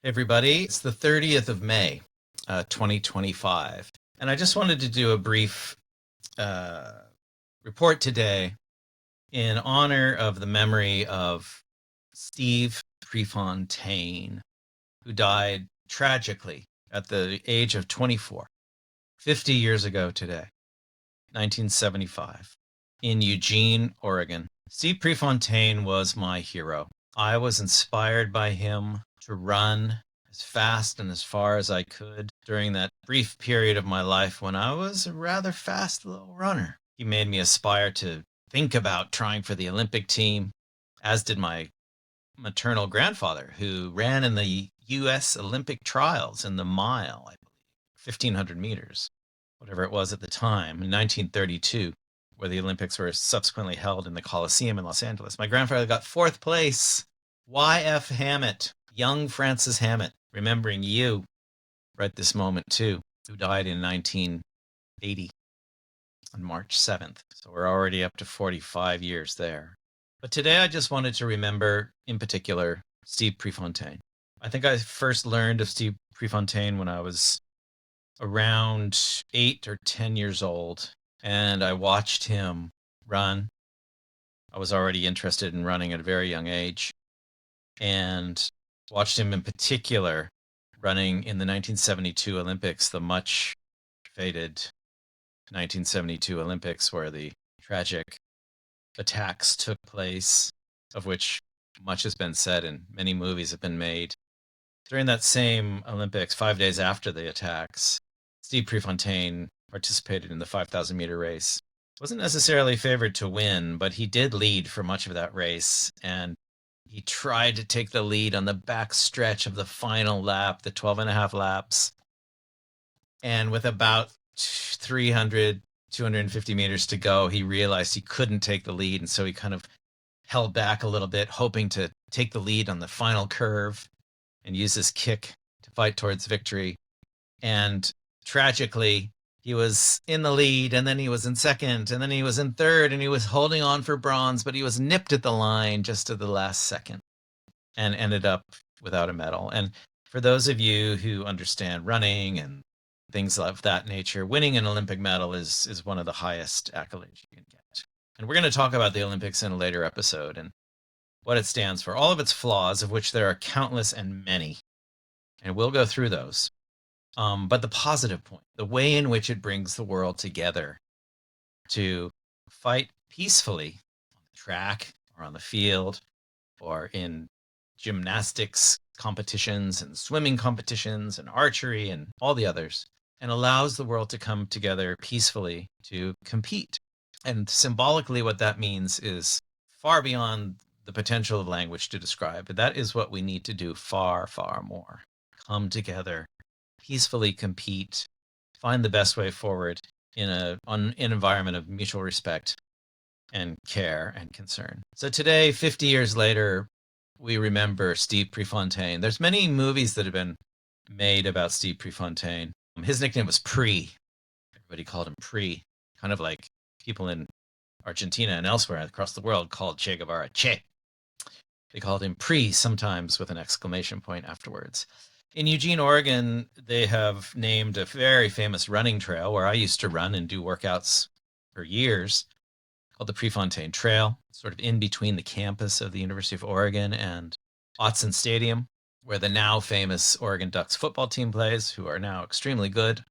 Hey everybody, it's the 30th of May, 2025. And I just wanted to do a brief uh, report today in honor of the memory of Steve Prefontaine, who died tragically at the age of 24, 50 years ago today, 1975, in Eugene, Oregon. Steve Prefontaine was my hero. I was inspired by him to run as fast and as far as I could during that brief period of my life when I was a rather fast little runner. He made me aspire to think about trying for the Olympic team, as did my maternal grandfather, who ran in the U.S. Olympic trials in the mile, I believe, 1,500 meters, whatever it was at the time, in 1932, where the Olympics were subsequently held in the Coliseum in Los Angeles. My grandfather got fourth place. Y.F. Hammett, young Francis Hammett, remembering you right this moment, too, who died in 1980 on March 7th. So we're already up to 45 years there. But today I just wanted to remember, in particular, Steve Prefontaine. I think I first learned of Steve Prefontaine when I was around 8 or 10 years old, and I watched him run. I was already interested in running at a very young age, and watched him in particular running in the 1972 Olympics, the much faded 1972 Olympics, where the tragic attacks took place, of which much has been said and many movies have been made. During that same Olympics, 5 days after the attacks, Steve Prefontaine participated in the 5,000-meter race. Wasn't necessarily favored to win, but he did lead for much of that race, and he tried to take the lead on the back stretch of the final lap, the 12 and a half laps. And with about 300, 250 meters to go, he realized he couldn't take the lead, and so he kind of held back a little bit, hoping to take the lead on the final curve and use his kick to fight towards victory. And tragically, he was in the lead, and then he was in second, and then he was in third, and he was holding on for bronze, but he was nipped at the line just at the last second and ended up without a medal. And for those of you who understand running and things of that nature, winning an Olympic medal is one of the highest accolades you can get. And we're going to talk about the Olympics in a later episode and what it stands for, all of its flaws, of which there are countless and many. And we'll go through those. But the positive point, the way in which it brings the world together to fight peacefully on the track or on the field or in gymnastics competitions and swimming competitions and archery and all the others, and allows the world to come together peacefully to compete. And symbolically, what that means is far beyond the potential of language to describe, but that is what we need to do far, far more. Come together, peacefully compete, find the best way forward in an environment of mutual respect and care and concern. So today, 50 years later, we remember Steve Prefontaine. There's many movies that have been made about Steve Prefontaine. His nickname was Pre. Everybody called him Pre, kind of like people in Argentina and elsewhere across the world called Che Guevara Che. They called him Pre, sometimes with an exclamation point afterwards. In Eugene, Oregon, they have named a very famous running trail where I used to run and do workouts for years, called the Prefontaine Trail, sort of in between the campus of the University of Oregon and Autzen Stadium, where the now famous Oregon Ducks football team plays, who are now extremely good,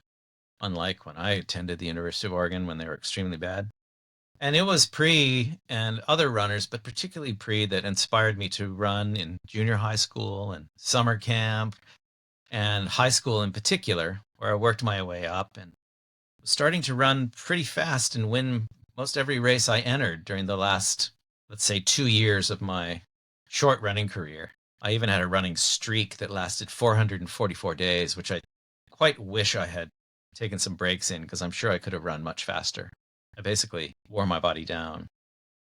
unlike when I attended the University of Oregon when they were extremely bad. And it was Pre and other runners, but particularly Pre, that inspired me to run in junior high school and summer camp and high school in particular, where I worked my way up and was starting to run pretty fast and win most every race I entered during the last, let's say, 2 years of my short running career. I even had a running streak that lasted 444 days, which I quite wish I had taken some breaks in because I'm sure I could have run much faster. I basically wore my body down.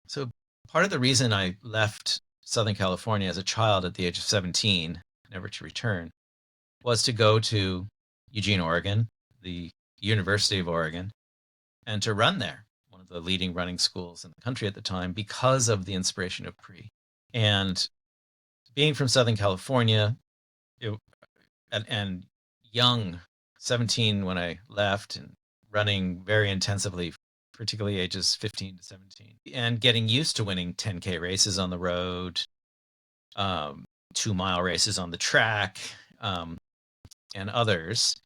So part of the reason I left Southern California as a child at the age of 17, never to return, was to go to Eugene, Oregon, the University of Oregon, and to run there, one of the leading running schools in the country at the time, because of the inspiration of Pre. And being from Southern California, it, and young, 17 when I left, and running very intensively, particularly ages 15 to 17, and getting used to winning 10K races on the road, 2-mile races on the track, and others,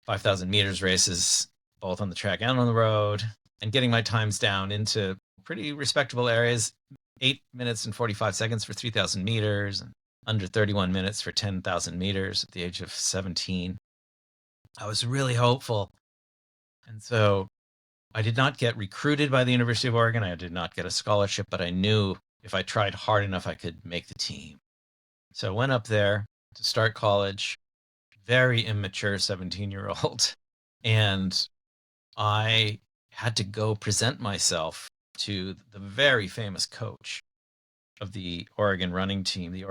5,000 meters races, both on the track and on the road, and getting my times down into pretty respectable areas. 8 minutes and 45 seconds for 3,000 meters, and under 31 minutes for 10,000 meters at the age of 17. I was really hopeful. And so I did not get recruited by the University of Oregon. I did not get a scholarship, but I knew if I tried hard enough, I could make the team. So I went up there to start college, very immature 17-year-old. And I had to go present myself to the very famous coach of the Oregon running team, the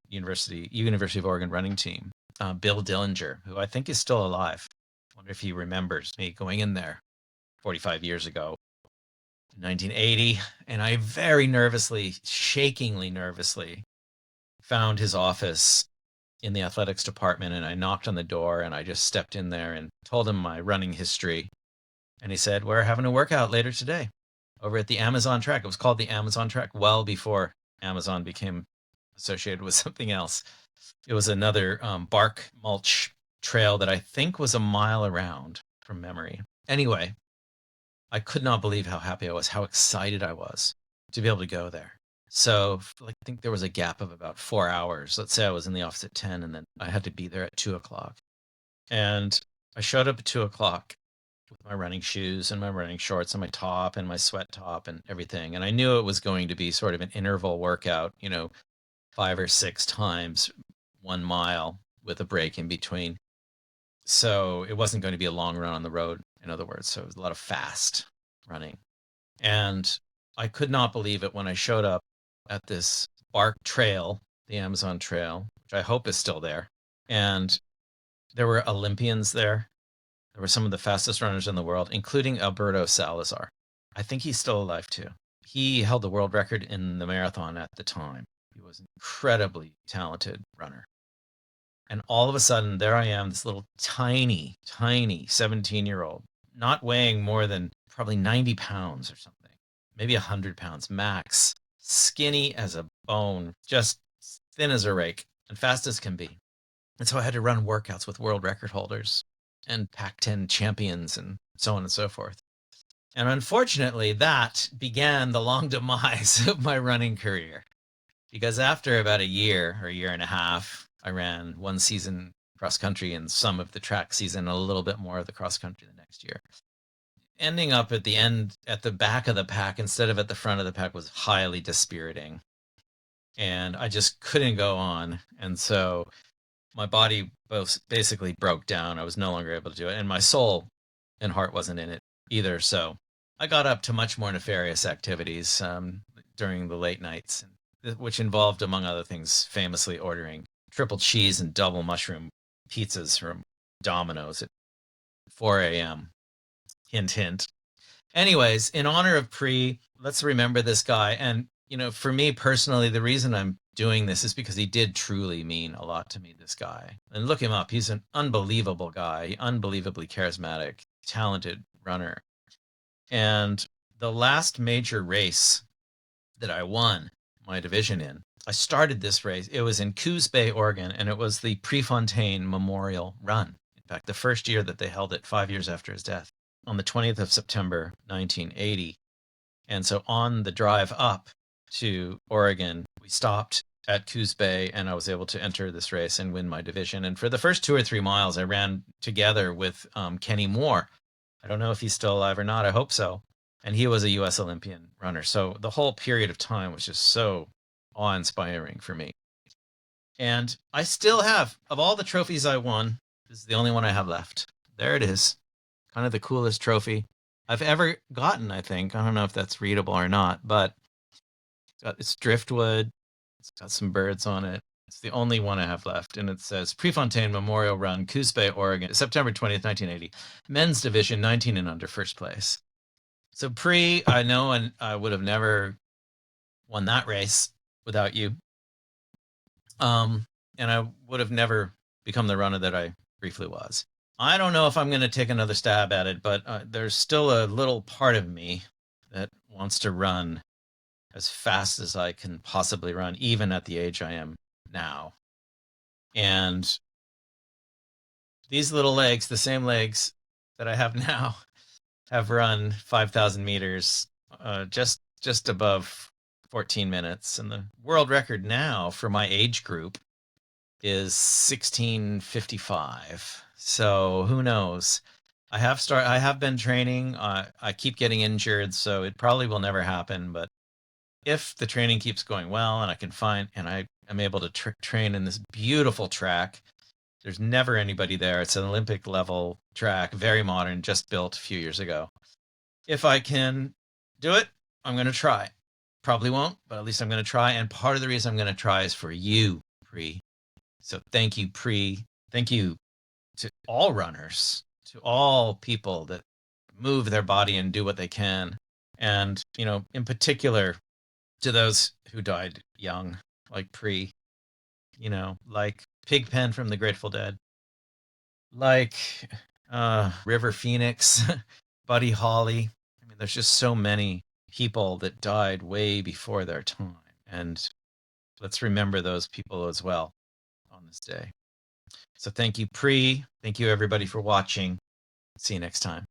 University of Oregon running team, Bill Dillinger, who I think is still alive. I wonder if he remembers me going in there 45 years ago, 1980. And I very nervously, shakingly nervously, found his office in the athletics department, and I knocked on the door, and I just stepped in there and told him my running history. And he said, "We're having a workout later today over at the Amazon track." It was called the Amazon track well before Amazon became associated with something else. It was another bark mulch trail that I think was a mile around from memory. Anyway, I could not believe how happy I was, how excited I was to be able to go there. So I think there was a gap of about 4 hours. Let's say I was in the office at 10, and then I had to be there at 2 o'clock. And I showed up at 2 o'clock with my running shoes and my running shorts and my top and my sweat top and everything. And I knew it was going to be sort of an interval workout, 5 or 6 times, 1 mile with a break in between. So it wasn't going to be a long run on the road, in other words. So it was a lot of fast running. And I could not believe it when I showed up at this bark trail, the Amazon Trail, which I hope is still there. And there were Olympians there. There were some of the fastest runners in the world, including Alberto Salazar. I think he's still alive too. He held the world record in the marathon at the time. He was an incredibly talented runner. And all of a sudden, there I am, this little tiny, tiny 17-year-old, not weighing more than probably 90 pounds or something, maybe 100 pounds max, skinny as a bone, just thin as a rake, and fast as can be. And so I had to run workouts with world record holders and Pac-10 champions and so on and so forth. And unfortunately, that began the long demise of my running career, because after about a year or a year and a half, I ran one season cross country and some of the track season, a little bit more of the cross country the next year. Ending up at the end, at the back of the pack instead of at the front of the pack, was highly dispiriting. And I just couldn't go on. And so my body both basically broke down. I was no longer able to do it. And my soul and heart wasn't in it either. So I got up to much more nefarious activities during the late nights, which involved, among other things, famously ordering triple cheese and double mushroom pizzas from Domino's at 4 a.m. Hint, hint. Anyways, in honor of Pre, let's remember this guy. And, for me personally, the reason I'm doing this is because he did truly mean a lot to me, this guy. And look him up. He's an unbelievable guy, unbelievably charismatic, talented runner. And the last major race that I won my division in, I started this race. It was in Coos Bay, Oregon, and it was the Prefontaine Memorial Run. In fact, the first year that they held it, 5 years after his death, on the 20th of September, 1980. And so on the drive up to Oregon, we stopped at Coos Bay, and I was able to enter this race and win my division. And for the first 2 or 3 miles, I ran together with Kenny Moore. I don't know if he's still alive or not. I hope so. And he was a U.S. Olympian runner. So the whole period of time was just so awe-inspiring for me. And I still have, of all the trophies I won, this is the only one I have left. There it is. Kind of the coolest trophy I've ever gotten, I think. I don't know if that's readable or not, but it's driftwood. It's got some birds on it. It's the only one I have left. And it says Prefontaine Memorial Run, Coos Bay, Oregon, September 20th, 1980. Men's division, 19 and under, first place. So Pre, I know, and I would have never won that race without you. And I would have never become the runner that I briefly was. I don't know if I'm going to take another stab at it, but there's still a little part of me that wants to run as fast as I can possibly run, even at the age I am now. And these little legs, the same legs that I have now, have run 5,000 meters just above 14 minutes. And the world record now for my age group is 16:55. So who knows? I have been training. I keep getting injured, so it probably will never happen. But if the training keeps going well, and I am able to train in this beautiful track, there's never anybody there. It's an Olympic level track, very modern, just built a few years ago. If I can do it, I'm going to try. Probably won't, but at least I'm going to try. And part of the reason I'm going to try is for you, Pre. So thank you, Pre. Thank you to all runners, to all people that move their body and do what they can. And, in particular, to those who died young, like Pre, like Pigpen from the Grateful Dead, like River Phoenix, Buddy Holly. I mean, there's just so many people that died way before their time. And let's remember those people as well on this day. So thank you, Pre. Thank you, everybody, for watching. See you next time.